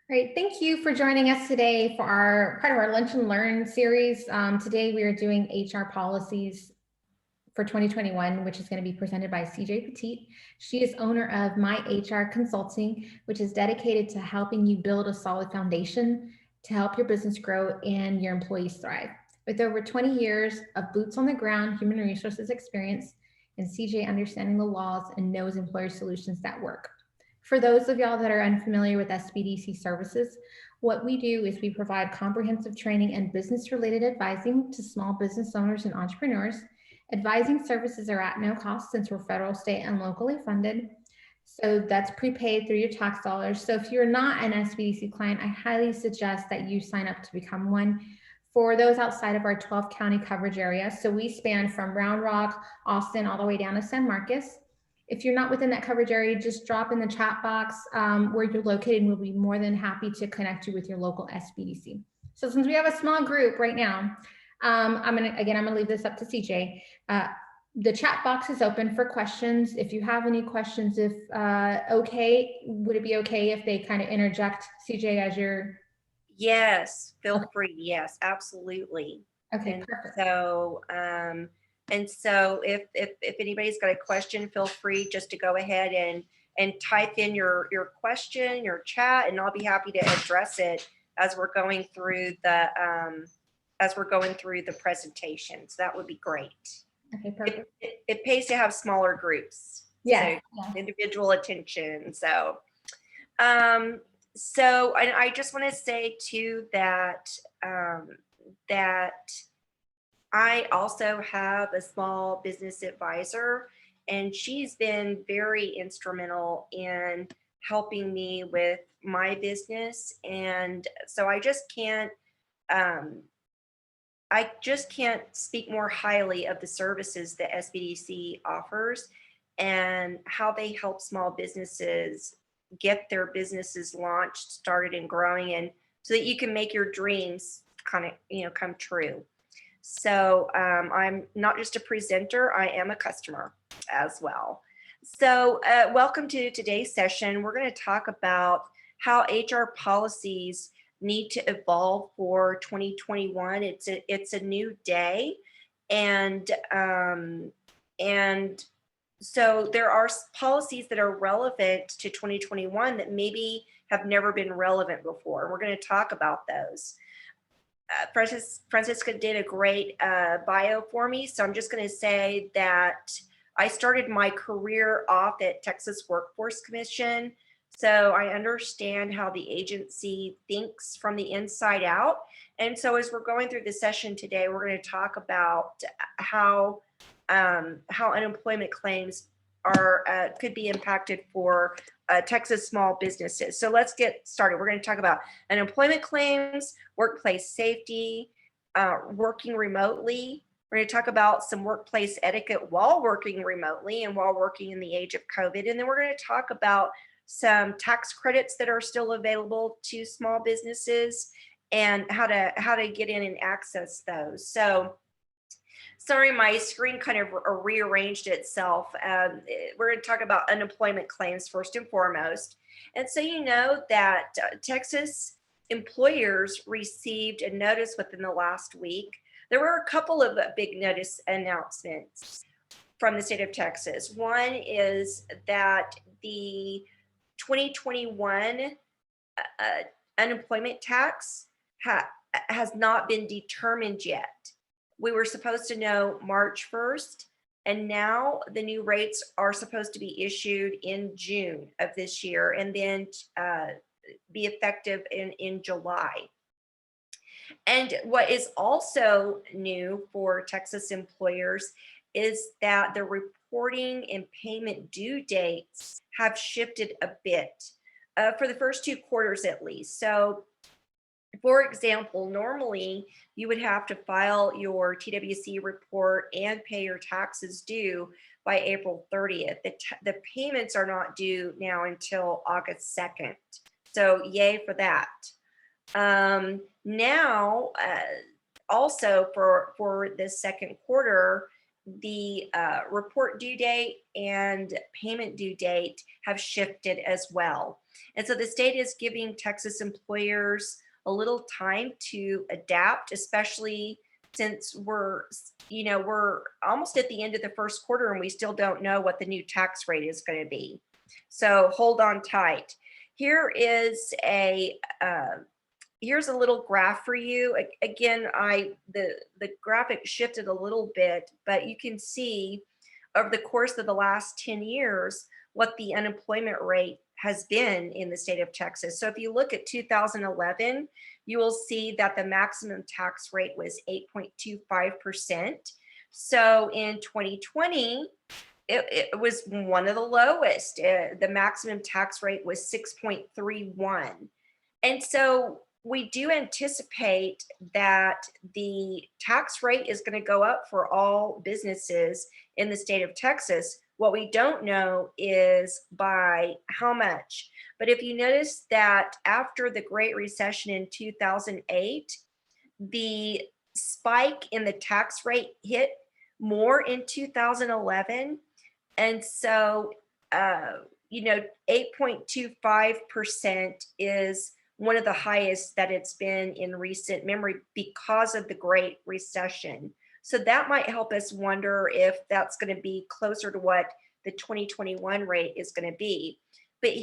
Great. Thank you for joining us today for our part of our Lunch and Learn series. Today we are doing HR policies for 2021, which is going to be presented by CJ Petitt. She is owner of My HR Consulting, which is dedicated to helping you build a solid foundation to help your business grow and your employees thrive. With over 20 years of boots on the ground human resources experience, and CJ understanding the laws and knows employer solutions that work. For those of y'all that are unfamiliar with SBDC services, what we do is we provide comprehensive training and business-related advising to small business owners and entrepreneurs. Advising services are at no cost since we're federal, state, and locally funded. So that's prepaid through your tax dollars. So if you're not an SBDC client, I highly suggest that you sign up to become one. For those outside of our 12 county coverage area, so we span from Round Rock, Austin, all the way down to San Marcos. If you're not within that coverage area, just drop in the chat box where you're located, and we'll be more than happy to connect you with your local SBDC. So since we have a small group right now, I'm gonna leave this up to CJ. The chat box is open for questions. If you have any questions, would it be okay if they kind of interject, CJ, as you're? Yes, feel free. Yes, absolutely. Okay, and perfect. So if anybody's got a question, feel free just to go ahead and type in your question, your chat, and I'll be happy to address it as we're going through the presentation. So that would be great. Okay, perfect. It pays to have smaller groups. Yeah. So individual attention. So and I just want to say too that that I also have a small business advisor, and she's been very instrumental in helping me with my business. And so I just can't speak more highly of the services that SBDC offers and how they help small businesses get their businesses launched, started, and growing, and so that you can make your dreams come true. So I'm not just a presenter, I am a customer as well. So welcome to today's session. We're going to talk about how HR policies need to evolve for 2021. It's a new day, and so there are policies that are relevant to 2021 that maybe have never been relevant before. And we're going to talk about those. Francisca did a great bio for me, so I'm just going to say that I started my career off at Texas Workforce Commission, so I understand how the agency thinks from the inside out. And so as we're going through the session today, we're going to talk about how unemployment claims could be impacted for Texas small businesses. So let's get started. We're going to talk about unemployment claims, workplace safety, working remotely. We're going to talk about some workplace etiquette while working remotely and while working in the age of COVID. And then we're going to talk about some tax credits that are still available to small businesses and how to get in and access those. So sorry, my screen kind of rearranged itself. We're going to talk about unemployment claims first and foremost. And so you know that Texas employers received a notice within the last week. There were a couple of big notice announcements from the state of Texas. One is that the 2021 unemployment tax has not been determined yet. We were supposed to know March 1st, and now the new rates are supposed to be issued in June of this year and then be effective in July. And what is also new for Texas employers is that the reporting and payment due dates have shifted a bit for the first 2 quarters at least. So for example, normally you would have to file your TWC report and pay your taxes due by April 30th. The payments are not due now until August 2nd. So yay for that. Now, also for this second quarter, the report due date and payment due date have shifted as well. And so the state is giving Texas employers a little time to adapt, especially since we're almost at the end of the first quarter and we still don't know what the new tax rate is going to be. So hold on tight. Here is here's a little graph for you. Again, the graphic shifted a little bit, but you can see over the course of the last 10 years what the unemployment rate has been in the state of Texas. So if you look at 2011, you will see that the maximum tax rate was 8.25%. So in 2020, it was one of the lowest. The maximum tax rate was 6.31. And so we do anticipate that the tax rate is going to go up for all businesses in the state of Texas. What we don't know is by how much. But if you notice that after the Great Recession in 2008, the spike in the tax rate hit more in 2011. And so, 8.25% is one of the highest that it's been in recent memory because of the Great Recession. So that might help us wonder if that's going to be closer to what the 2021 rate is going to be. But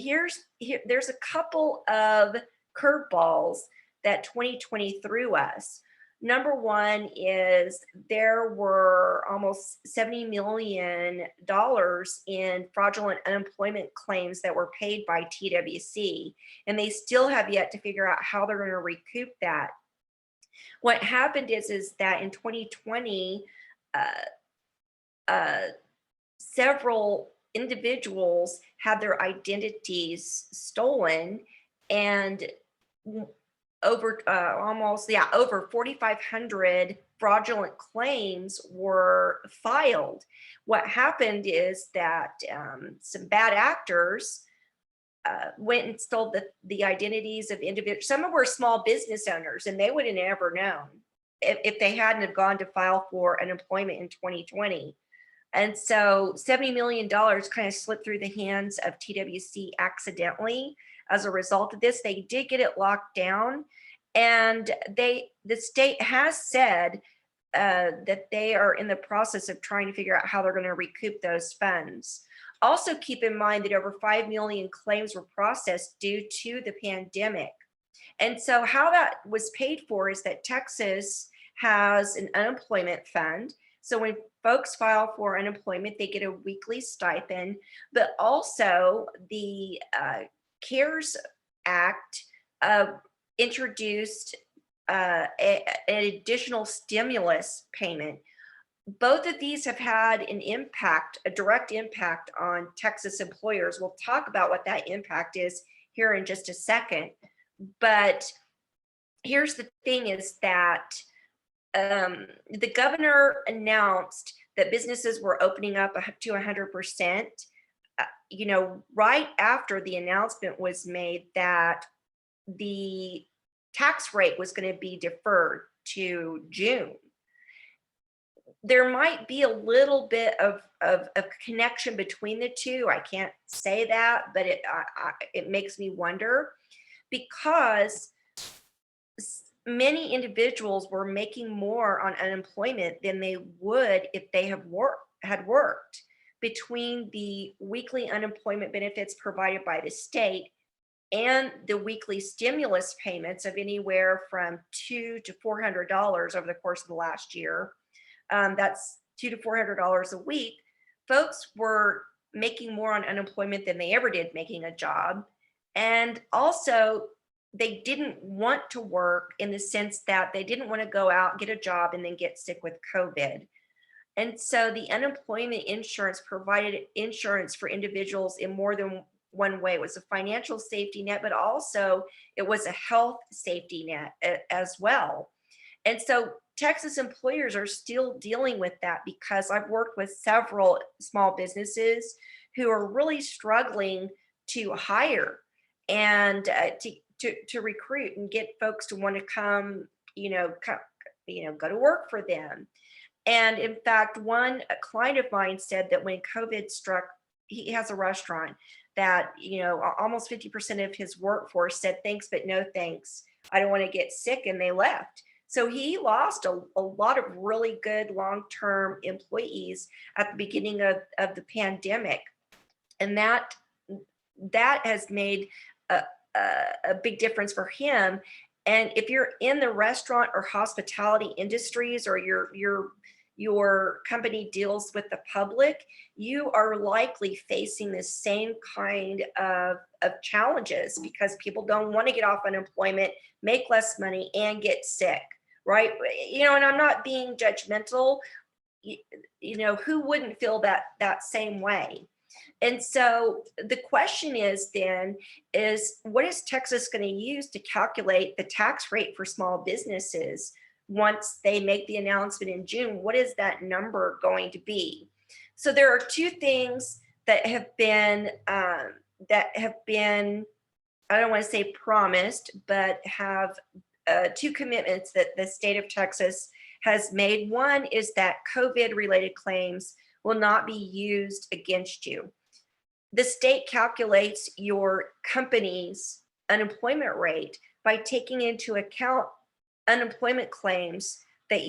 there's a couple of curveballs that 2020 threw us. Number one is there were almost $70 million in fraudulent unemployment claims that were paid by TWC, and they still have yet to figure out how they're going to recoup that. What happened is that in 2020, several individuals had their identities stolen, and over 4,500 fraudulent claims were filed. What happened is that some bad actors went and stole the identities of individuals. Some were small business owners, and they would have never known if they hadn't have gone to file for unemployment in 2020. And so $70 million kind of slipped through the hands of TWC accidentally. As a result of this, they did get it locked down, and the state has said that they are in the process of trying to figure out how they're going to recoup those funds. Also, keep in mind that over 5 million claims were processed due to the pandemic. And so how that was paid for is that Texas has an unemployment fund. So when folks file for unemployment, they get a weekly stipend, but also the CARES Act introduced an additional stimulus payment. Both of these have had a direct impact on Texas employers. We'll talk about what that impact is here in just a second. But here's the thing is that the governor announced that businesses were opening up to 100%, right after the announcement was made that the tax rate was going to be deferred to June. There might be a little bit of connection between the two. I can't say that, but it makes me wonder, because many individuals were making more on unemployment than they would if they had worked. Between the weekly unemployment benefits provided by the state and the weekly stimulus payments of anywhere from $200 to $400 over the course of the last year, that's $200 to $400 a week, folks were making more on unemployment than they ever did making a job. And also, they didn't want to work in the sense that they didn't want to go out, get a job, and then get sick with COVID. And so the unemployment insurance provided insurance for individuals in more than one way. It was a financial safety net, but also it was a health safety net as well. And so Texas employers are still dealing with that, because I've worked with several small businesses who are really struggling to hire and to recruit and get folks to want to come, go to work for them. And in fact, a client of mine said that when COVID struck, he has a restaurant that, almost 50% of his workforce said thanks, but no thanks. I don't want to get sick, and they left. So he lost a lot of really good long-term employees at the beginning of the pandemic. And that has made a big difference for him. And if you're in the restaurant or hospitality industries, or your company deals with the public, you are likely facing the same kind of challenges, because people don't want to get off unemployment, make less money, and get sick, right? And I'm not being judgmental. Who wouldn't feel that same way? And so the question is what is Texas going to use to calculate the tax rate for small businesses once they make the announcement in June? What is that number going to be? So there are two things that have been, I don't want to say promised, but have two commitments that the state of Texas has made. One is that COVID-related claims will not be used against you. The state calculates your company's unemployment rate by taking into account unemployment claims that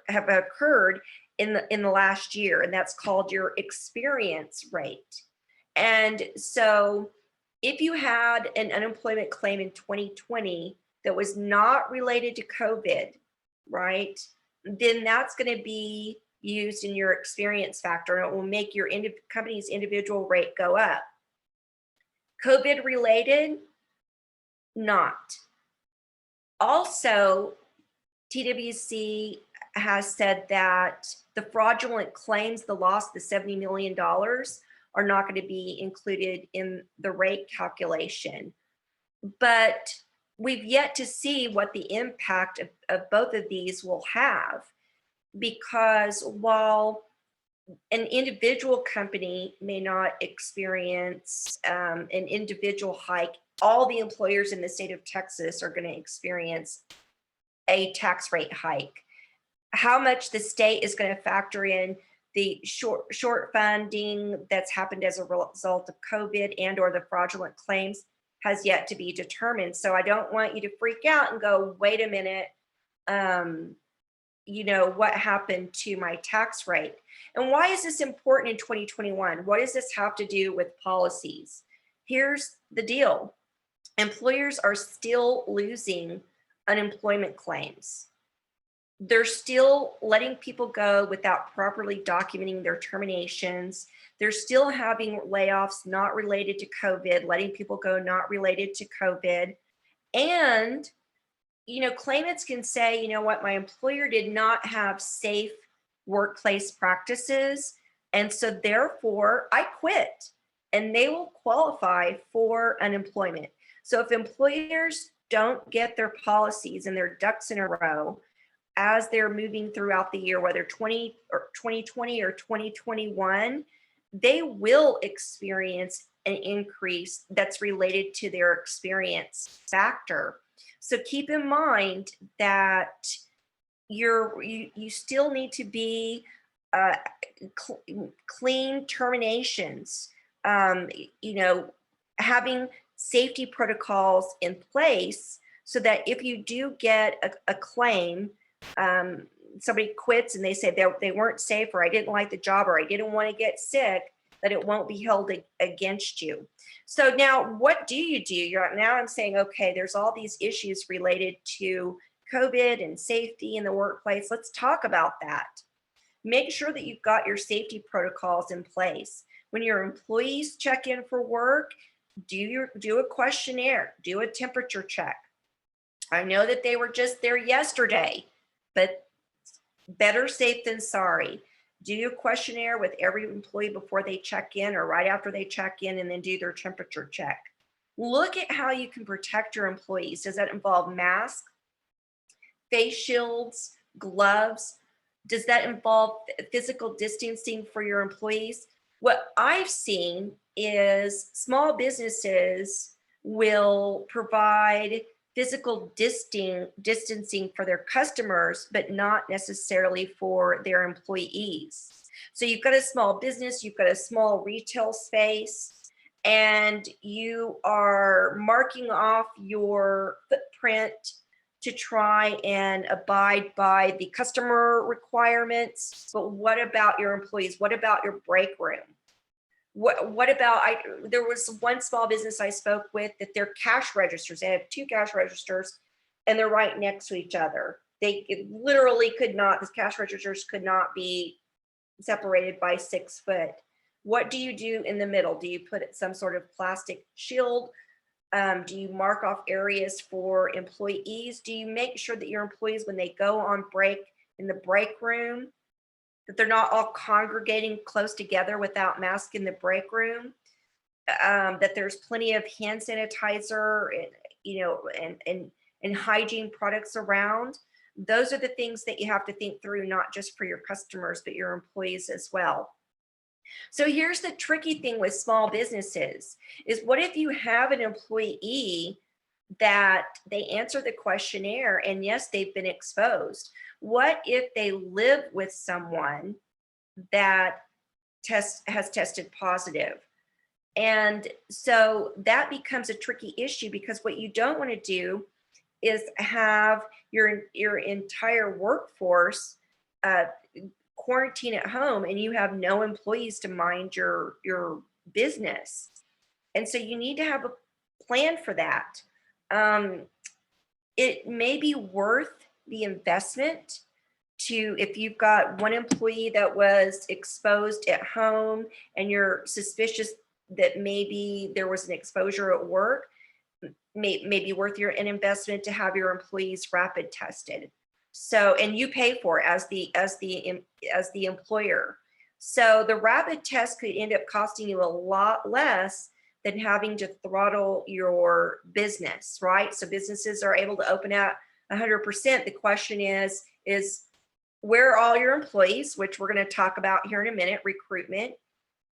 have occurred in the last year, and that's called your experience rate. And so if you had an unemployment claim in 2020 that was not related to COVID, right, then that's going to be used in your experience factor, and it will make your company's individual rate go up. COVID related, not. Also, TWC has said that the fraudulent claims, the loss, the $70 million, are not going to be included in the rate calculation. But we've yet to see what the impact of both of these will have, because while an individual company may not experience an individual hike, all the employers in the state of Texas are going to experience a tax rate hike. How much the state is going to factor in the short funding that's happened as a result of COVID and or the fraudulent claims has yet to be determined. So I don't want you to freak out and go, wait a minute, what happened to my tax rate? And why is this important in 2021? What does this have to do with policies? Here's the deal. Employers are still losing unemployment claims. They're still letting people go without properly documenting their terminations. They're still having layoffs not related to COVID, letting people go not related to COVID. And, claimants can say, you know what, my employer did not have safe workplace practices, and so therefore I quit, and they will qualify for unemployment. So if employers don't get their policies and their ducks in a row as they're moving throughout the year, whether 2020 or 2021, they will experience an increase that's related to their experience factor. So keep in mind that you still need to be clean terminations, having safety protocols in place so that if you do get a claim, somebody quits and they say they weren't safe, or I didn't like the job, or I didn't want to get sick, that it won't be held against you. So now what do you do? Now I'm saying, okay, there's all these issues related to COVID and safety in the workplace. Let's talk about that. Make sure that you've got your safety protocols in place. When your employees check in for work, do a questionnaire, do a temperature check. I know that they were just there yesterday, but better safe than sorry. Do a questionnaire with every employee before they check in or right after they check in, and then do their temperature check. Look at how you can protect your employees. Does that involve masks, face shields, gloves? Does that involve physical distancing for your employees? What I've seen is small businesses will provide physical distancing for their customers, but not necessarily for their employees. So you've got a small business, you've got a small retail space, and you are marking off your footprint to try and abide by the customer requirements. But what about your employees? What about your break room? What about, there was one small business I spoke with that their cash registers, they have 2 cash registers and they're right next to each other. Literally could not, the cash registers could not be separated by 6 foot. What do you do in the middle? Do you put some sort of plastic shield? Do you mark off areas for employees? Do you make sure that your employees, when they go on break in the break room, that they're not all congregating close together without masks in the break room? That there's plenty of hand sanitizer and hygiene products around. Those are the things that you have to think through, not just for your customers, but your employees as well. So here's the tricky thing with small businesses is, what if you have an employee that they answer the questionnaire and yes, they've been exposed? What if they live with someone that has tested positive? And so that becomes a tricky issue, because what you don't want to do is have your entire workforce quarantine at home and you have no employees to mind your business. And so you need to have a plan for that. It may be worth the investment to, if you've got one employee that was exposed at home and you're suspicious that maybe there was an exposure at work, may be worth an investment to have your employees rapid tested. So, and you pay for it as the employer. So the rapid test could end up costing you a lot less than having to throttle your business, right? So businesses are able to open at 100%. The question is where are all your employees, which we're going to talk about here in a minute, recruitment.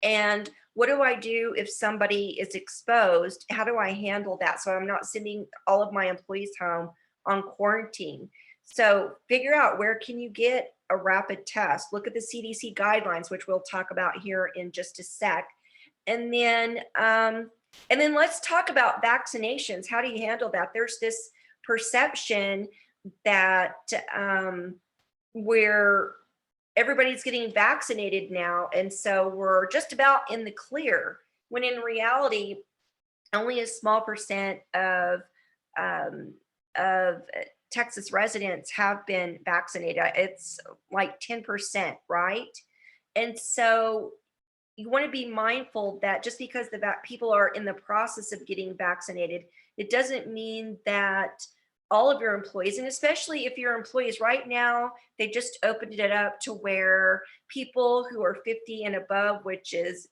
And what do I do if somebody is exposed? How do I handle that so I'm not sending all of my employees home on quarantine? So figure out, where can you get a rapid test? Look at the CDC guidelines, which we'll talk about here in just a sec. And then let's talk about vaccinations. How do you handle that? There's this perception that where everybody's getting vaccinated now, and so we're just about in the clear, when in reality, only a small percent of Texas residents have been vaccinated. It's like 10%, right? And so you want to be mindful that just because the people are in the process of getting vaccinated, it doesn't mean that all of your employees, and especially if your employees right now, they just opened it up to where people who are 50 and above, which is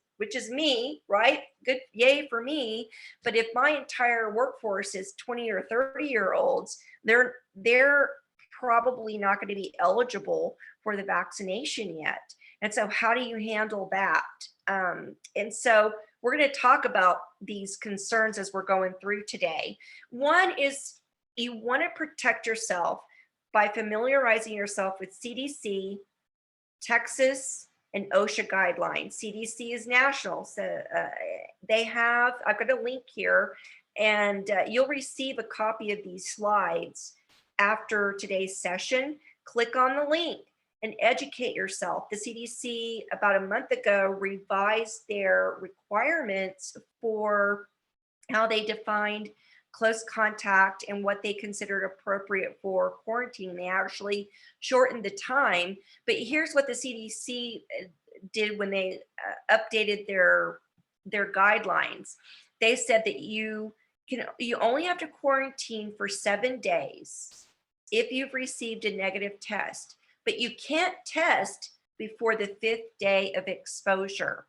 me, right? Good, yay for me. But if my entire workforce is 20 or 30-year-olds, they're probably not going to be eligible for the vaccination yet. And so how do you handle that? And so we're going to talk about these concerns as we're going through today. One is, you want to protect yourself by familiarizing yourself with CDC, Texas, and OSHA guidelines. CDC is national, so I've got a link here, and you'll receive a copy of these slides after today's session. Click on the link and educate yourself. The CDC about a month ago revised their requirements for how they defined close contact and what they considered appropriate for quarantine. They actually shortened the time. But here's what the CDC did when they updated their guidelines. They said that you only have to quarantine for 7 days if you've received a negative test, but you can't test before the 5th day of exposure.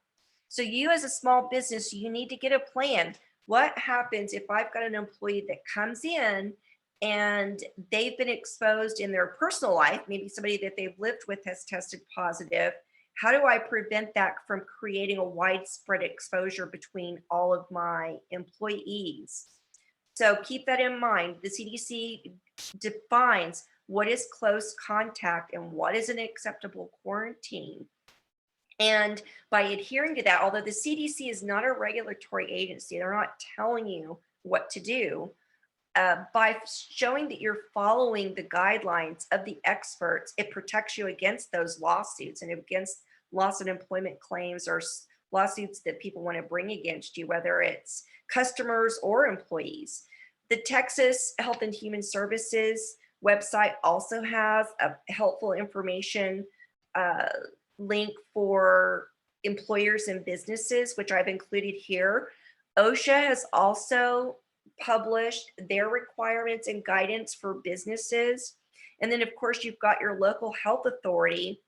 So you, as a small business, you need to get a plan. What happens if I've got an employee that comes in and they've been exposed in their personal life? Maybe somebody that they've lived with has tested positive. How do I prevent that from creating a widespread exposure between all of my employees? So keep that in mind. The CDC defines what is close contact and what is an acceptable quarantine. And by adhering to that, although the CDC is not a regulatory agency, they're not telling you what to do. By showing that you're following the guidelines of the experts, it protects you against those lawsuits and against loss of employment claims or lawsuits that people want to bring against you, whether it's customers or employees. The Texas Health and Human Services website also has a helpful information link for employers and businesses, which I've included here. OSHA has also published their requirements and guidance for businesses. And then of course you've got your local health authority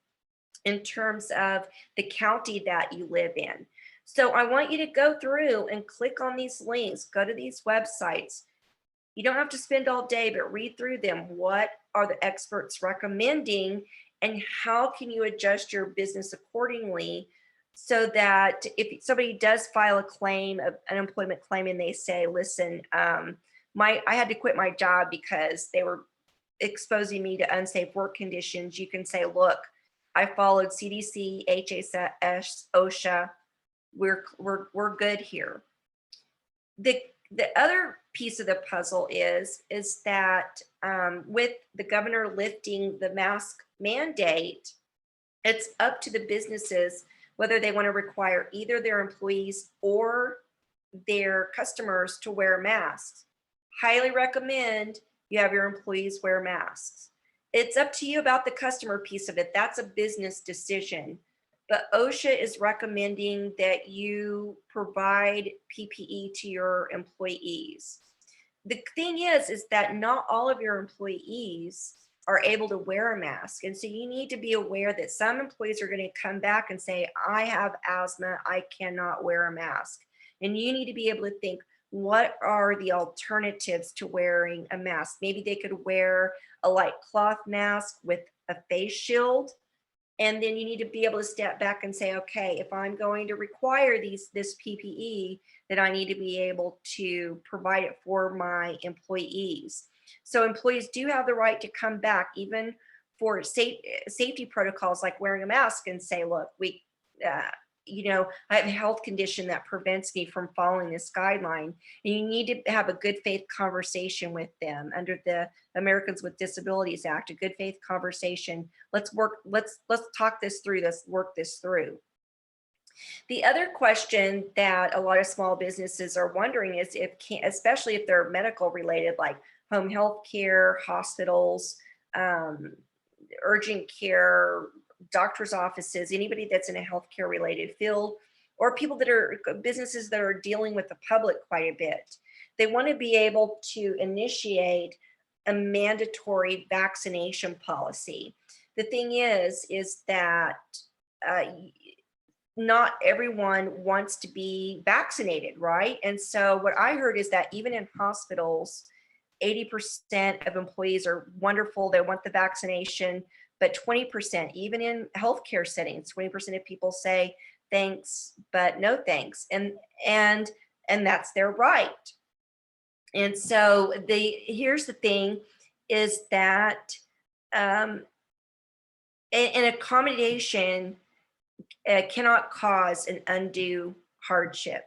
in terms of the county that you live in. So I want you to go through and click on these links, go to these websites. You don't have to spend all day, but read through them. What are the experts recommending and how can you adjust your business accordingly, so that if somebody does file a claim, an unemployment claim, and they say, listen, I had to quit my job because they were exposing me to unsafe work conditions, you can say, look, I followed CDC, HHS, OSHA, we're good here. The other piece of the puzzle is that with the governor lifting the mask mandate, it's up to the businesses whether they want to require either their employees or their customers to wear masks. Highly recommend you have your employees wear masks. It's up to you about the customer piece of it. That's a business decision. But OSHA is recommending that you provide PPE to your employees. The thing is that not all of your employees are able to wear a mask. And so you need to be aware that some employees are going to come back and say, I have asthma, I cannot wear a mask. And you need to be able to think, what are the alternatives to wearing a mask? Maybe they could wear a light cloth mask with a face shield. And then you need to be able to step back and say, okay, if I'm going to require this PPE, then I need to be able to provide it for my employees. So employees do have the right to come back, even for safety protocols like wearing a mask, and say, look, I have a health condition that prevents me from following this guideline. And you need to have a good faith conversation with them under the Americans with Disabilities Act, a good faith conversation. Let's talk this through, let's work this through. The other question that a lot of small businesses are wondering is especially if they're medical related, like home health care, hospitals, urgent care, doctor's offices, anybody that's in a healthcare related field, or people that are businesses that are dealing with the public quite a bit. They want to be able to initiate a mandatory vaccination policy. The thing is that not everyone wants to be vaccinated, right? And so what I heard is that even in hospitals, 80% of employees are wonderful, they want the vaccination, but 20%, even in healthcare settings, 20% of people say thanks, but no thanks. And that's their right. And so here's the thing is that an accommodation cannot cause an undue hardship.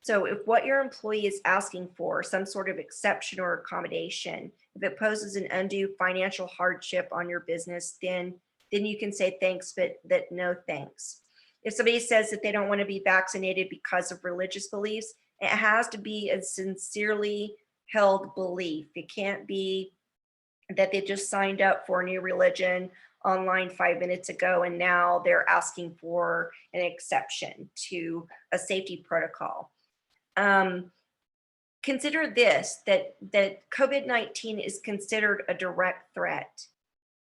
So if what your employee is asking for, some sort of exception or accommodation, if it poses an undue financial hardship on your business, then you can say thanks, but no thanks. If somebody says that they don't want to be vaccinated because of religious beliefs, it has to be a sincerely held belief. It can't be that they just signed up for a new religion online 5 minutes ago and now they're asking for an exception to a safety protocol. Consider this, that COVID-19 is considered a direct threat,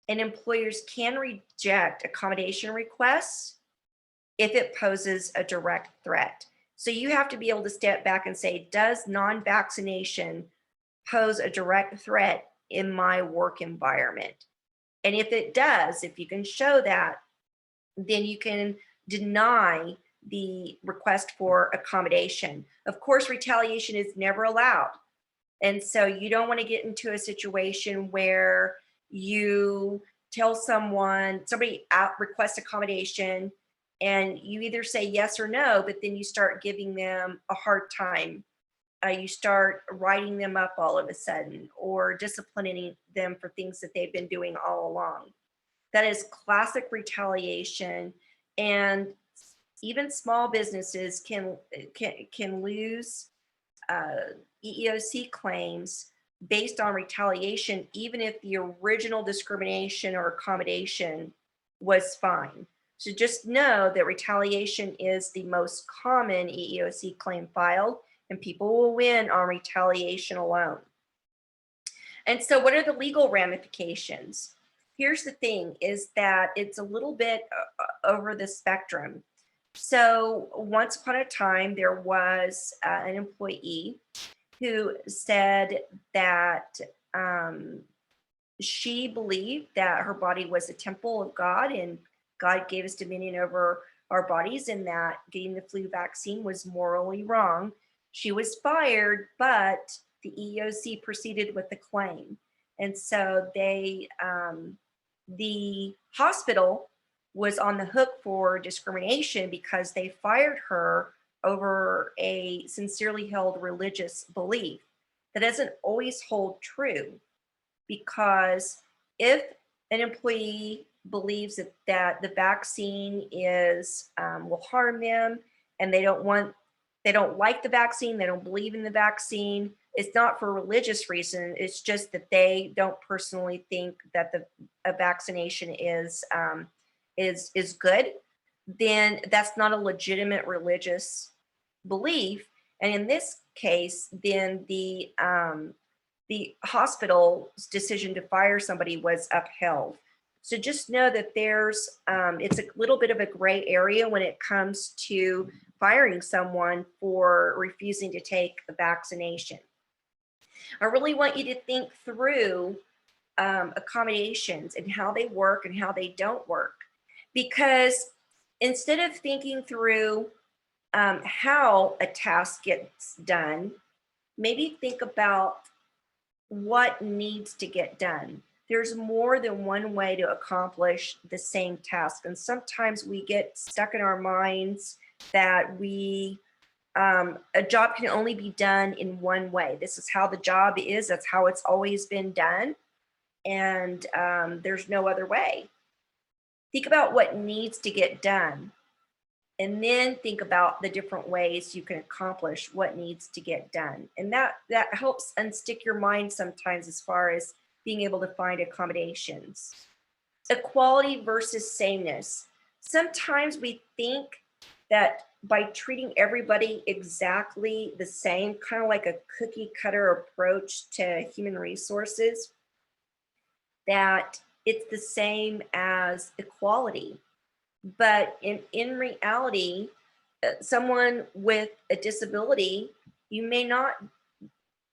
and employers can reject accommodation requests if it poses a direct threat. So you have to be able to step back and say, does non-vaccination pose a direct threat in my work environment? And if it does, if you can show that, then you can deny the request for accommodation. Of course, retaliation is never allowed. And so you don't want to get into a situation where you tell somebody out requests accommodation, and you either say yes or no, but then you start giving them a hard time. You start writing them up all of a sudden, or disciplining them for things that they've been doing all along. That is classic retaliation, and even small businesses can lose EEOC claims based on retaliation, even if the original discrimination or accommodation was fine. So just know that retaliation is the most common EEOC claim filed, and people will win on retaliation alone. And so what are the legal ramifications? Here's the thing, is that it's a little bit over the spectrum. So once upon a time, there was an employee who said that she believed that her body was a temple of God, and God gave us dominion over our bodies, and that getting the flu vaccine was morally wrong. She was fired, but the EEOC proceeded with the claim. And so the hospital was on the hook for discrimination because they fired her over a sincerely held religious belief. That doesn't always hold true, because if an employee believes that the vaccine is will harm them, and they don't like the vaccine, they don't believe in the vaccine, it's not for religious reason, it's just that they don't personally think that a vaccination is good, then that's not a legitimate religious belief. And in this case, then the hospital's decision to fire somebody was upheld. So just know that there's it's a little bit of a gray area when it comes to firing someone for refusing to take a vaccination. I really want you to think through accommodations and how they work and how they don't work, because instead of thinking through how a task gets done, maybe think about what needs to get done. There's more than one way to accomplish the same task. And sometimes we get stuck in our minds that a job can only be done in one way. This is how the job is. That's how it's always been done. And there's no other way. Think about what needs to get done, and then think about the different ways you can accomplish what needs to get done. And that helps unstick your mind sometimes as far as being able to find accommodations. Equality versus sameness. Sometimes we think that by treating everybody exactly the same, kind of like a cookie cutter approach to human resources, that it's the same as equality. But in reality, someone with a disability, you may not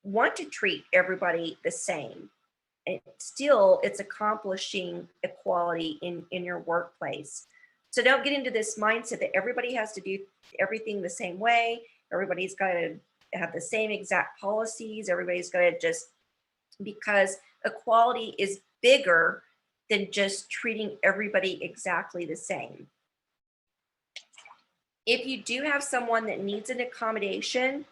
want to treat everybody the same. And still, it's accomplishing equality in your workplace. So don't get into this mindset that everybody has to do everything the same way. Everybody's got to have the same exact policies. Everybody's got to just, because equality is bigger than just treating everybody exactly the same. If you do have someone that needs an accommodation,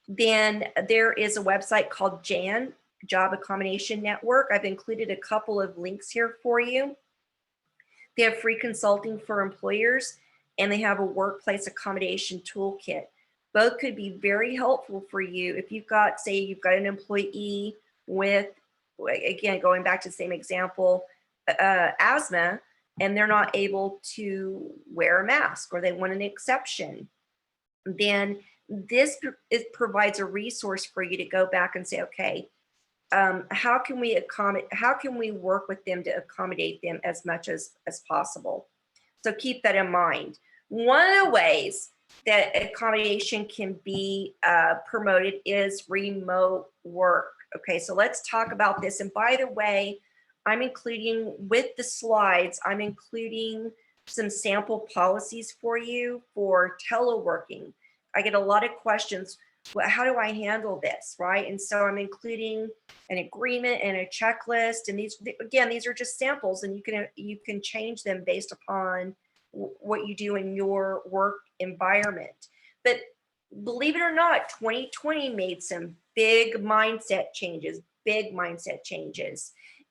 then there is a website called JAN, Job Accommodation Network. I've included a couple of links here for you. They have free consulting for employers, and they have a workplace accommodation toolkit. Both could be very helpful for you if you've got, say, you've got an employee with, again, going back to the same example, asthma, and they're not able to wear a mask, or they want an exception. Then this provides a resource for you to go back and say, okay, how can we work with them to accommodate them as much as possible? So keep that in mind. One of the ways that accommodation can be promoted is remote work. Okay, so let's talk about this. And by the way, I'm including, with the slides, I'm including some sample policies for you for teleworking. I get a lot of questions. how do I handle this, right? And so I'm including an agreement and a checklist. And these, again, these are just samples, and you can change them based upon what you do in your work environment. But believe it or not, 2020 made some big mindset changes,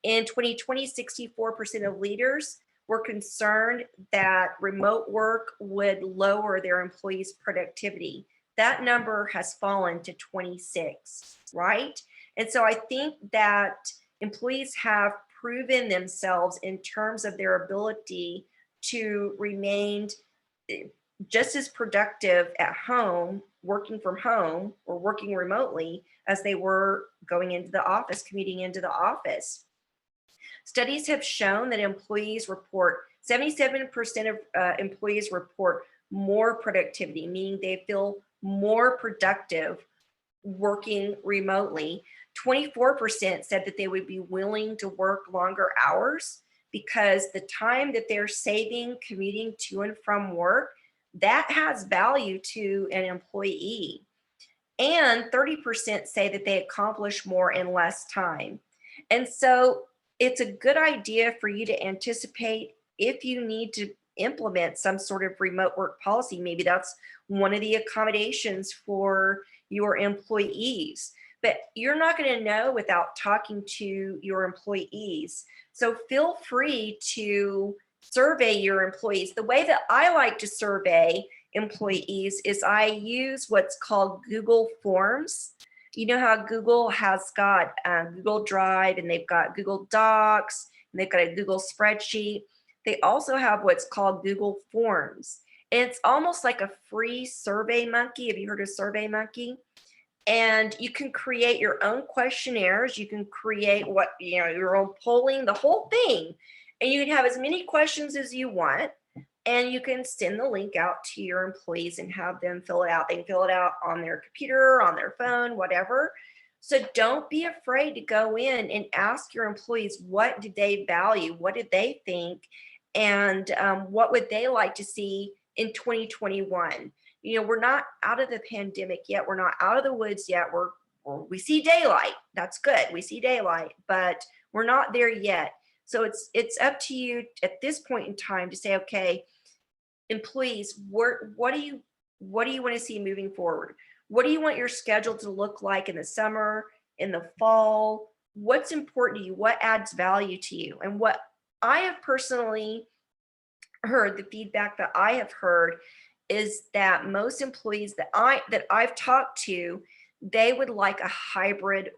In 2020, 64% of leaders were concerned that remote work would lower their employees' productivity. That number has fallen to 26, right? And so I think that employees have proven themselves in terms of their ability to remain just as productive at home, working from home or working remotely, as they were going into the office, commuting into the office. Studies have shown that 77% of employees report more productivity, meaning they feel more productive working remotely. 24% said that they would be willing to work longer hours because the time that they're saving commuting to and from work, that has value to an employee. And 30% say that they accomplish more in less time. And so it's a good idea for you to anticipate if you need to implement some sort of remote work policy. Maybe that's one of the accommodations for your employees, but you're not going to know without talking to your employees. So feel free to survey your employees. The way that I like to survey employees is I use what's called Google Forms. You know how Google has got Google Drive, and they've got Google Docs, and they've got a Google spreadsheet. They also have what's called Google Forms. And it's almost like a free Survey Monkey. Have you heard of Survey Monkey? And you can create your own questionnaires. You can create your own polling, the whole thing. And you can have as many questions as you want. And you can send the link out to your employees and have them fill it out. They can fill it out on their computer, on their phone, whatever. So don't be afraid to go in and ask your employees, what did they value? What did they think? And what would they like to see in 2021? We're not out of the pandemic yet. We're not out of the woods yet. We see daylight. That's good. We see daylight, but we're not there yet. So it's up to you at this point in time to say, okay, employees, what do you want to see moving forward? What do you want your schedule to look like in the summer, in the fall? What's important to you? What adds value to you? And what I have personally heard, the feedback that I have heard, is that most employees that I've talked to, they would like a hybrid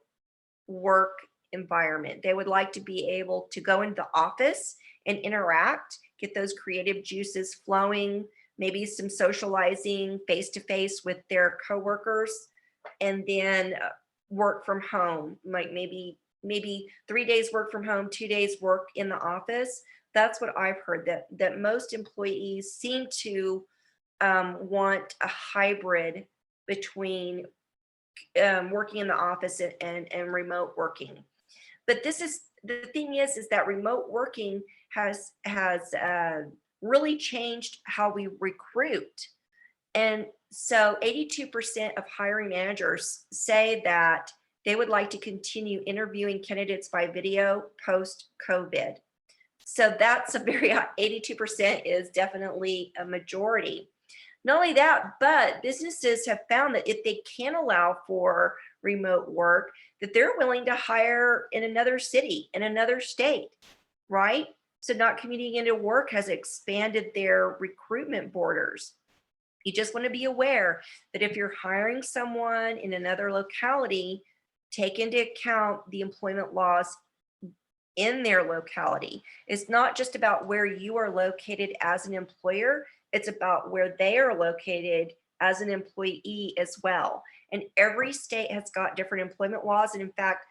work environment. They would like to be able to go into the office and interact, get those creative juices flowing, maybe some socializing face to face with their coworkers, and then work from home, like maybe 3 days work from home, 2 days work in the office. That's what I've heard, that most employees seem to want a hybrid between working in the office and remote working. But the thing is that remote working has really changed how we recruit. And so 82% of hiring managers say that they would like to continue interviewing candidates by video post-COVID. So that's a very high, 82% is definitely a majority. Not only that, but businesses have found that if they can allow for remote work, that they're willing to hire in another city, in another state, right? So not commuting into work has expanded their recruitment borders. You just want to be aware that if you're hiring someone in another locality, take into account the employment laws in their locality. It's not just about where you are located as an employer, it's about where they are located as an employee as well. And every state has got different employment laws. And in fact,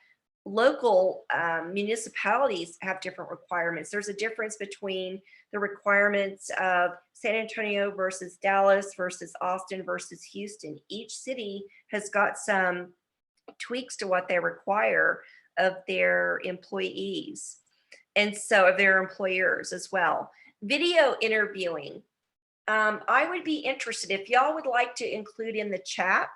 local municipalities have different requirements. There's a difference between the requirements of San Antonio versus Dallas versus Austin versus Houston. Each city has got some tweaks to what they require of their employees, and so of their employers as well. Video interviewing. I would be interested if y'all would like to include in the chat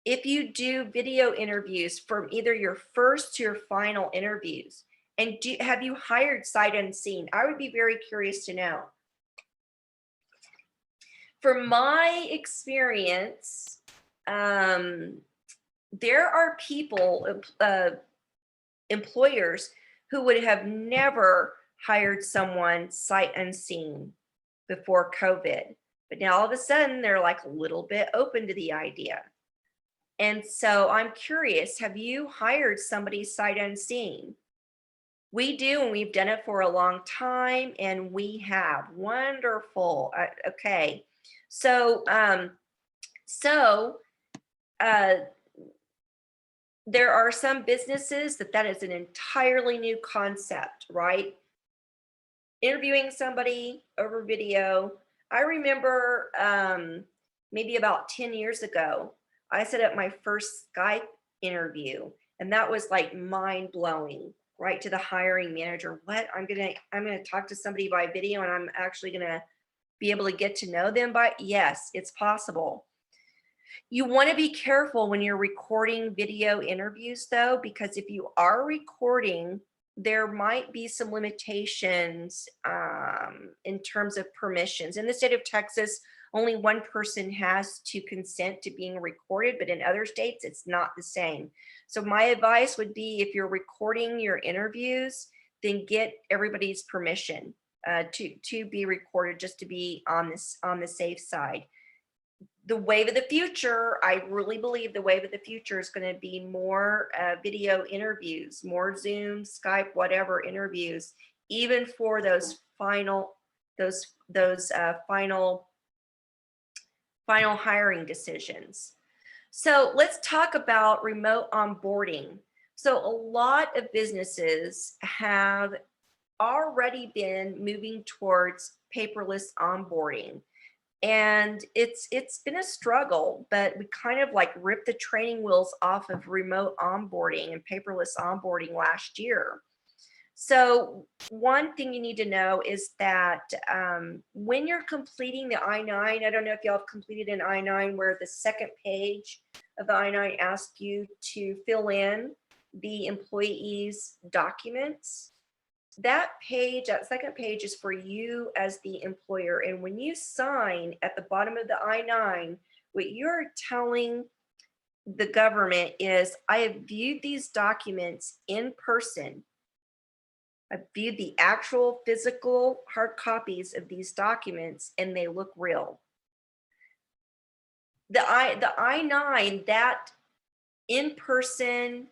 if you do video interviews from either your first to your final interviews, and have you hired sight unseen? I would be very curious to know. From my experience, there are people, employers who would have never hired someone sight unseen before COVID. But now all of a sudden they're like a little bit open to the idea. And so I'm curious, have you hired somebody sight unseen? We do, and we've done it for a long time, and we have. Wonderful. Okay. So, there are some businesses that is an entirely new concept, right? Interviewing somebody over video. I remember maybe about 10 years ago, I set up my first Skype interview, and that was like mind blowing, right? To the hiring manager. What? I'm gonna talk to somebody by video, and I'm actually gonna be able to get to know them by, yes, it's possible. You want to be careful when you're recording video interviews though, because if you are recording, there might be some limitations in terms of permissions. In the state of Texas, only one person has to consent to being recorded, but in other states, it's not the same. So my advice would be, if you're recording your interviews, then get everybody's permission to be recorded, just to be on the safe side. The wave of the future, I really believe the wave of the future is going to be more video interviews, more Zoom, Skype, whatever interviews, even for those final hiring decisions. So let's talk about remote onboarding. So a lot of businesses have already been moving towards paperless onboarding. And it's been a struggle, but we kind of like ripped the training wheels off of remote onboarding and paperless onboarding last year. So one thing you need to know is that when you're completing the I-9, I don't know if y'all have completed an I-9 where the second page of the I-9 asks you to fill in the employee's documents. That second page is for you as the employer. And when you sign at the bottom of the I-9, what you're telling the government is, I have viewed these documents in person. I've viewed the actual physical hard copies of these documents, and they look real. The I-9, that in-person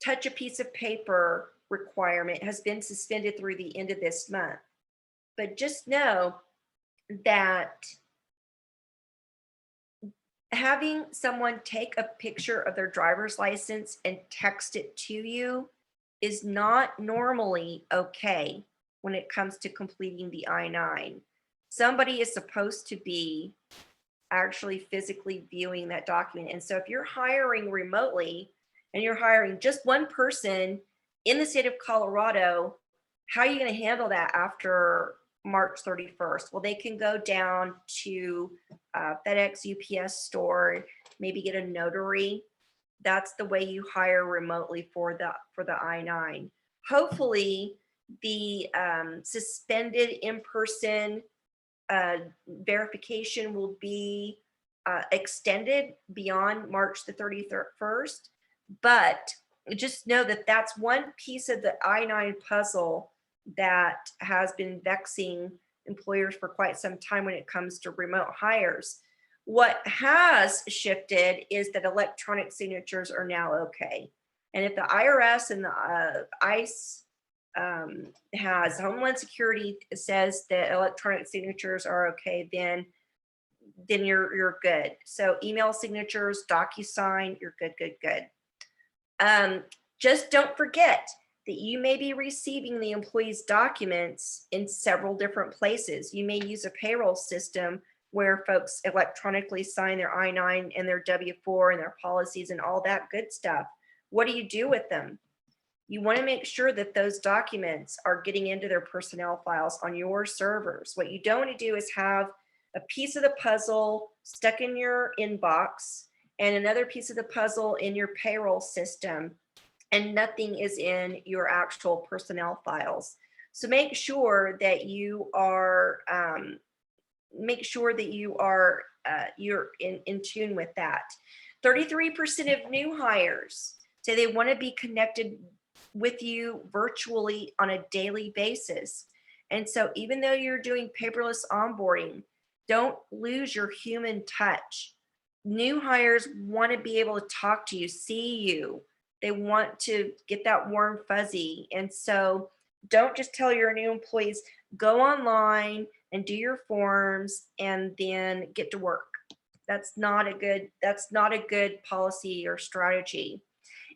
touch a piece of paper requirement has been suspended through the end of this month. But just know that having someone take a picture of their driver's license and text it to you is not normally okay when it comes to completing the I-9. Somebody is supposed to be actually physically viewing that document. And so if you're hiring remotely and you're hiring just one person in the state of Colorado, how are you going to handle that after March 31st? Well, they can go down to FedEx, UPS store, maybe get a notary. That's the way you hire remotely for the I-9. Hopefully, the suspended in-person verification will be extended beyond March the 31st, but just know that that's one piece of the I-9 puzzle that has been vexing employers for quite some time when it comes to remote hires. What has shifted is that electronic signatures are now okay. And if the IRS and the ICE has Homeland Security says that electronic signatures are okay, then you're good. So email signatures, DocuSign, you're good. Just don't forget that you may be receiving the employee's documents in several different places. You may use a payroll system where folks electronically sign their I-9 and their W-4 and their policies and all that good stuff. What do you do with them? You want to make sure that those documents are getting into their personnel files on your servers. What you don't want to do is have a piece of the puzzle stuck in your inbox and another piece of the puzzle in your payroll system, and nothing is in your actual personnel files. So make sure that you are you're in tune with that. 33% of new hires say they want to be connected with you virtually on a daily basis. And so even though you're doing paperless onboarding, don't lose your human touch. New hires want to be able to talk to you, see you. They want to get that warm fuzzy. And so don't just tell your new employees, go online and do your forms and then get to work. That's not a good policy or strategy.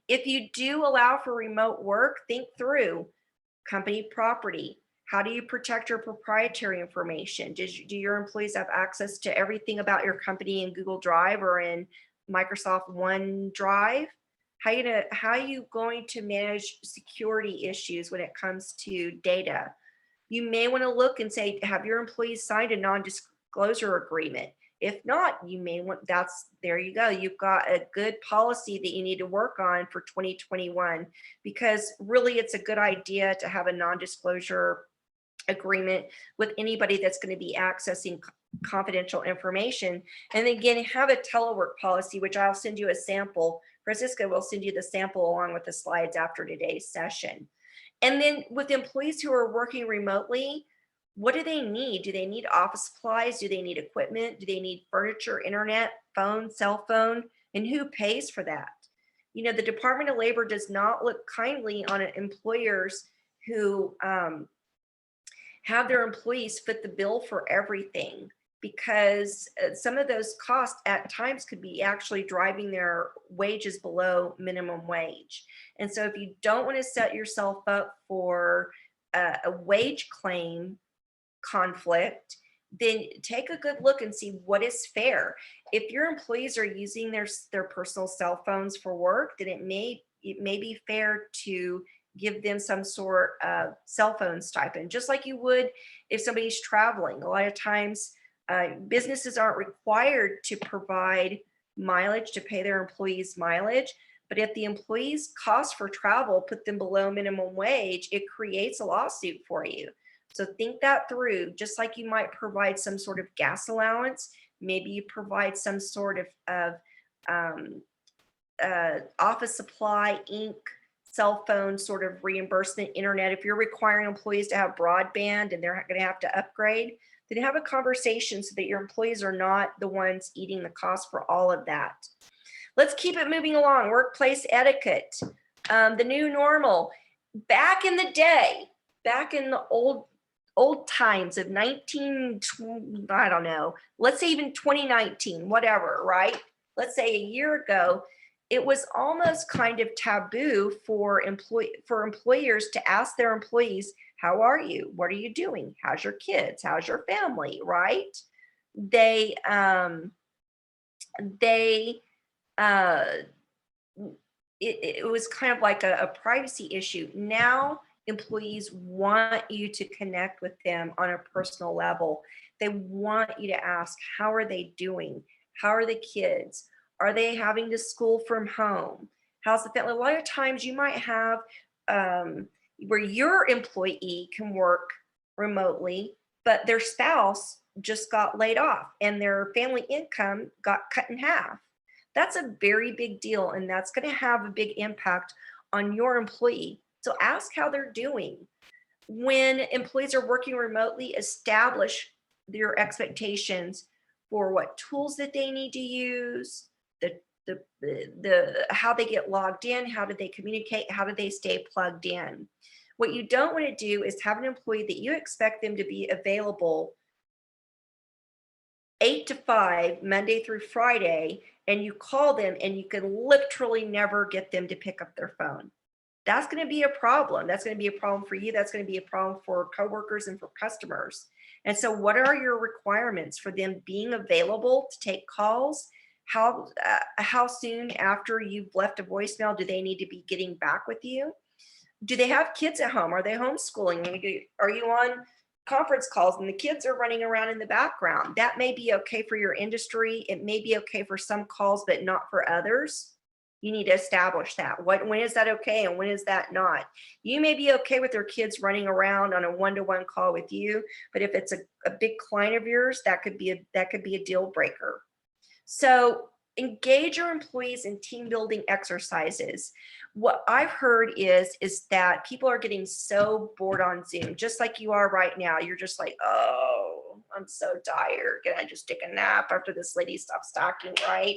If you do allow for remote work, think through company property. How do you protect your proprietary information? Do your employees have access to everything about your company in Google Drive or in Microsoft OneDrive? How are you going to manage security issues when it comes to data? You may want to look and say, have your employees signed a non-disclosure agreement? If not, you may want, there you go. You've got a good policy that you need to work on for 2021, because really it's a good idea to have a non-disclosure agreement with anybody that's going to be accessing confidential information. And again, have a telework policy, which I'll send you a sample. Francisca will send you the sample along with the slides after today's session. And then with employees who are working remotely, what do they need? Do they need office supplies? Do they need equipment? Do they need furniture, internet, phone, cell phone? And who pays for that? You know, the Department of Labor does not look kindly on employers who have their employees fit the bill for everything, because some of those costs at times could be actually driving their wages below minimum wage. And so if you don't want to set yourself up for a wage claim conflict, then take a good look and see what is fair. If your employees are using their personal cell phones for work, then it may be fair to give them some sort of cell phone stipend, just like you would if somebody's traveling. A lot of times businesses aren't required to provide mileage to pay their employees mileage, but if the employees' cost for travel put them below minimum wage, it creates a lawsuit for you. So think that through. Just like you might provide some sort of gas allowance, maybe you provide some sort of office supply, ink, cell phone sort of reimbursement, internet. If you're requiring employees to have broadband and they're going to have to upgrade, then have a conversation so that your employees are not the ones eating the cost for all of that. Let's keep it moving along. Workplace etiquette, the new normal. Back in the day, back in the old times of I don't know, let's say even 2019, whatever, right? Let's say a year ago, it was almost kind of taboo for employers to ask their employees, how are you? What are you doing? How's your kids? How's your family, right? It was kind of like a privacy issue. Now employees want you to connect with them on a personal level. They want you to ask, how are they doing? How are the kids? Are they having to school from home? How's the family? A lot of times you might have where your employee can work remotely, but their spouse just got laid off and their family income got cut in half. That's a very big deal, and that's going to have a big impact on your employee. So ask how they're doing. When employees are working remotely, establish their expectations for what tools that they need to use, the how they get logged in, how do they communicate, how do they stay plugged in. What you don't want to do is have an employee that you expect them to be available 8 to 5 Monday through Friday, and you call them and you can literally never get them to pick up their phone. That's going to be a problem. That's going to be a problem for you. That's going to be a problem for coworkers and for customers. And so what are your requirements for them being available to take calls? How soon after you've left a voicemail do they need to be getting back with you? Do they have kids at home? Are they homeschooling? Are you on conference calls and the kids are running around in the background. That may be okay for your industry. It may be okay for some calls, but not for others. You need to establish that. When is that okay and when is that not? You may be okay with your kids running around on a one-to-one call with you, but if it's a big client of yours, that could be a deal breaker. So engage your employees in team building exercises. What I've heard is that people are getting so bored on Zoom, just like you are right now. You're just like, oh, I'm so tired. Can I just take a nap after this lady stops talking, right?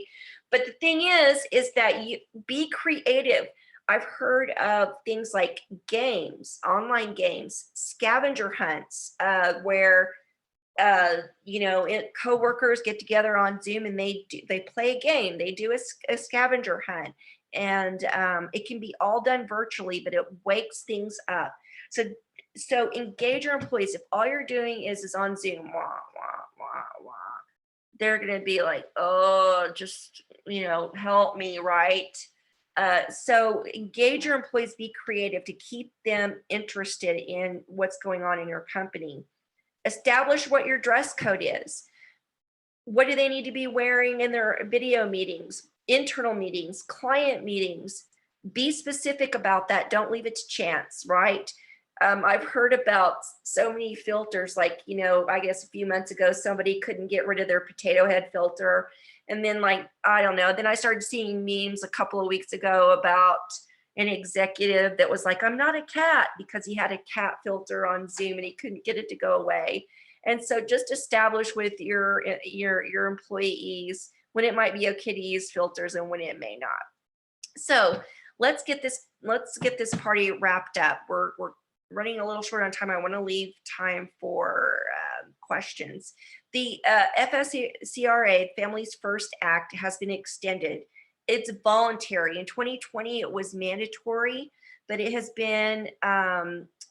But the thing is that you be creative. I've heard of things like games, online games, scavenger hunts, where coworkers get together on Zoom and they play a game, they do a scavenger hunt, and it can be all done virtually, but it wakes things up. So engage your employees. If all you're doing is on Zoom, wah, wah, wah, wah, they're going to be like, oh, just, help me, right? So engage your employees, be creative to keep them interested in what's going on in your company. Establish what your dress code is. What do they need to be wearing in their video meetings, internal meetings, client meetings? Be specific about that. Don't leave it to chance, right? I've heard about so many filters, like, I guess a few months ago, somebody couldn't get rid of their potato head filter. And then I don't know, then I started seeing memes a couple of weeks ago about an executive that was like, I'm not a cat, because he had a cat filter on Zoom and he couldn't get it to go away. And so just establish with your employees when it might be okay to use filters and when it may not. So let's get this party wrapped up. We're running a little short on time. I want to leave time for questions. The FSCRA, Families First Act, has been extended. It's voluntary. In 2020, it was mandatory, but it has been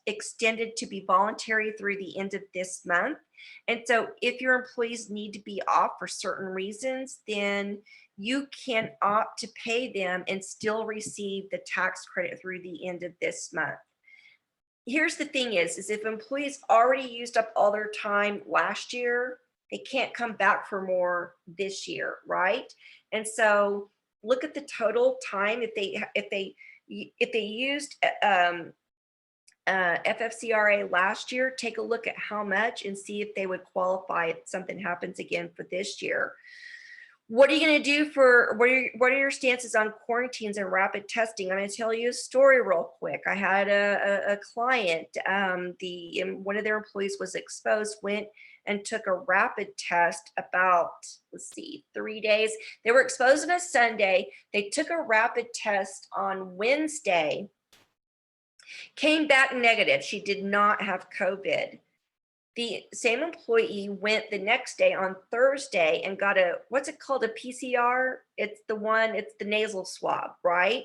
extended to be voluntary through the end of this month. And so if your employees need to be off for certain reasons, then you can opt to pay them and still receive the tax credit through the end of this month. Here's the thing is if employees already used up all their time last year, they can't come back for more this year, right? And so look at the total time. If they used FFCRA last year, take a look at how much and see if they would qualify if something happens again for this year. What are you going to do what are your stances on quarantines and rapid testing? I'm going to tell you a story real quick. I had a client, one of their employees was exposed, went and took a rapid test about, 3 days. They were exposed on a Sunday. They took a rapid test on Wednesday, came back negative. She did not have COVID. The same employee went the next day on Thursday and got what's it called, a PCR? It's the nasal swab, right?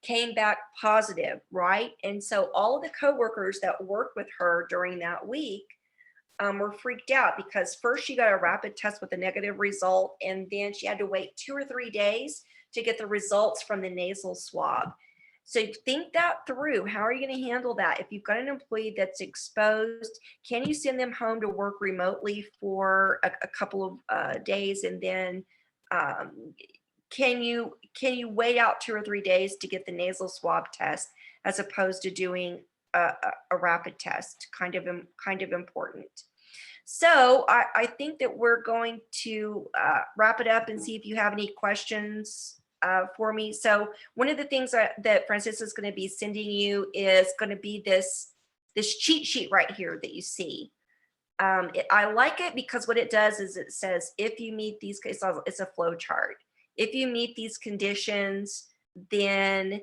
Came back positive, right? And so all of the coworkers that worked with her during that week were freaked out, because first she got a rapid test with a negative result, and then she had to wait 2 or 3 days to get the results from the nasal swab. So think that through. How are you going to handle that? If you've got an employee that's exposed, can you send them home to work remotely for a couple of days, and then can you wait out 2 or 3 days to get the nasal swab test as opposed to doing a rapid test? Kind of important. So I think that we're going to wrap it up and see if you have any questions for me. So one of the things that Francis is going to be sending you is going to be this cheat sheet right here that you see. I like it because what it does is it says, if you meet these, it's a flow chart. If you meet these conditions, then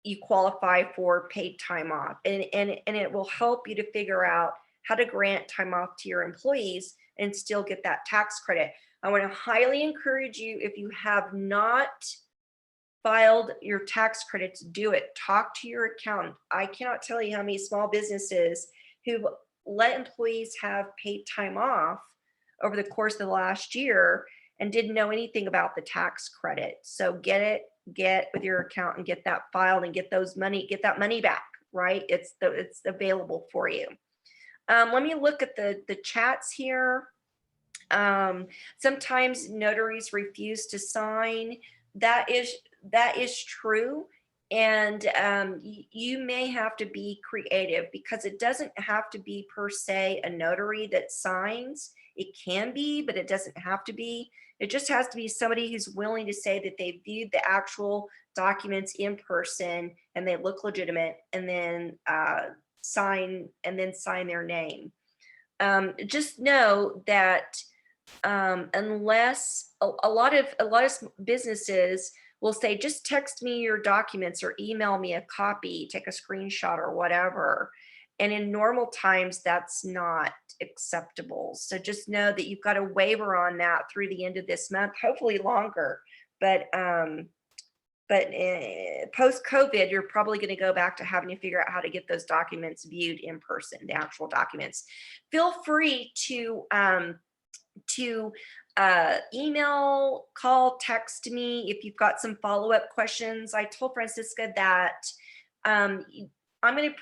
you qualify for paid time off, and it will help you to figure out how to grant time off to your employees and still get that tax credit. I want to highly encourage you, if you have not filed your tax credits, do it. Talk to your accountant. I cannot tell you how many small businesses who let employees have paid time off over the course of the last year and didn't know anything about the tax credit. So get with your accountant, get that filed, and get that money back, right? It's available for you. Let me look at the chats here. Sometimes notaries refuse to sign. That is true. And you may have to be creative, because it doesn't have to be per se a notary that signs. It can be, but it doesn't have to be. It just has to be somebody who's willing to say that they viewed the actual documents in person and they look legitimate, and then sign their name. Just know that unless a lot of businesses will say, just text me your documents or email me a copy, take a screenshot or whatever. And in normal times, that's not acceptable. So just know that you've got a waiver on that through the end of this month, hopefully longer. But post COVID, you're probably going to go back to having to figure out how to get those documents viewed in person, the actual documents. Feel free to email, call, text me if you've got some follow-up questions. I told Francisca that I'm going to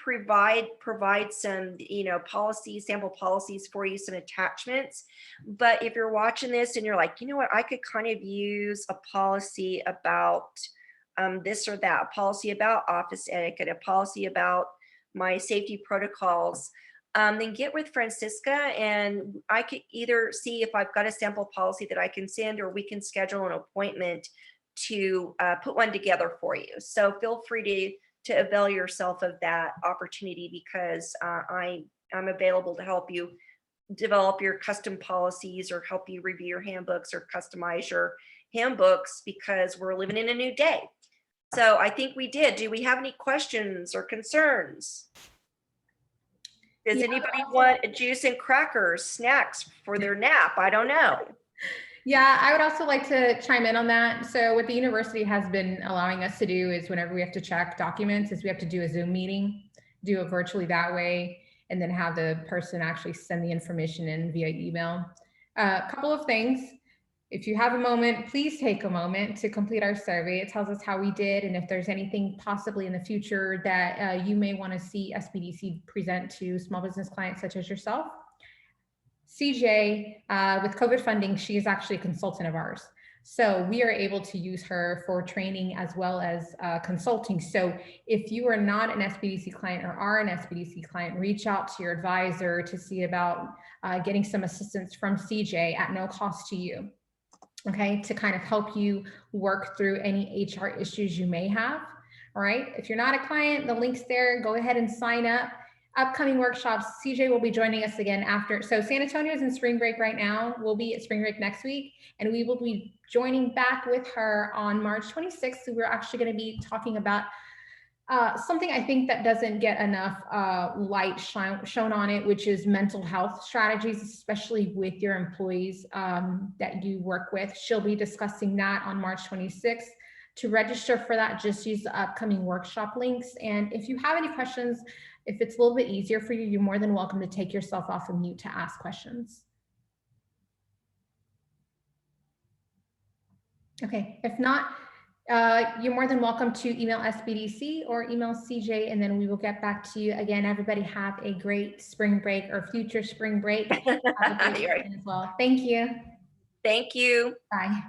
provide some, policies, sample policies for you, some attachments. But if you're watching this and you're like, you know what, I could kind of use a policy about this or that, a policy about office etiquette, a policy about my safety protocols, then get with Francisca, and I could either see if I've got a sample policy that I can send, or we can schedule an appointment to put one together for you. So feel free to avail yourself of that opportunity, because I'm available to help you develop your custom policies, or help you review your handbooks, or customize your handbooks, because we're living in a new day. So I think we did. Do we have any questions or concerns? Does anybody want a juice and crackers, snacks for their nap? I don't know. Yeah, I would also like to chime in on that. So what the university has been allowing us to do is, whenever we have to check documents, is we have to do a Zoom meeting, do it virtually that way, and then have the person actually send the information in via email. A couple of things. If you have a moment, please take a moment to complete our survey. It tells us how we did, and if there's anything possibly in the future that you may want to see SPDC present to small business clients such as yourself. CJ, with COVID funding, she is actually a consultant of ours. So we are able to use her for training as well as consulting. So if you are not an SPDC client or are an SPDC client, reach out to your advisor to see about getting some assistance from CJ at no cost to you. Okay, to kind of help you work through any HR issues you may have. All right, if you're not a client, the link's there. Go ahead and sign up. Upcoming workshops, CJ will be joining us again after. So San Antonio is in spring break right now. We'll be at spring break next week, and we will be joining back with her on March 26th. So we're actually going to be talking about something I think that doesn't get enough light shown on it, which is mental health strategies, especially with your employees that you work with. She'll be discussing that on March 26th. To register for that, just use the upcoming workshop links. And if you have any questions, if it's a little bit easier for you, you're more than welcome to take yourself off of mute to ask questions. Okay, if not, you're more than welcome to email SBDC or email CJ, and then we will get back to you. Again, everybody have a great spring break or future spring break. Have a great weekend as well. Thank you. Thank you. Bye.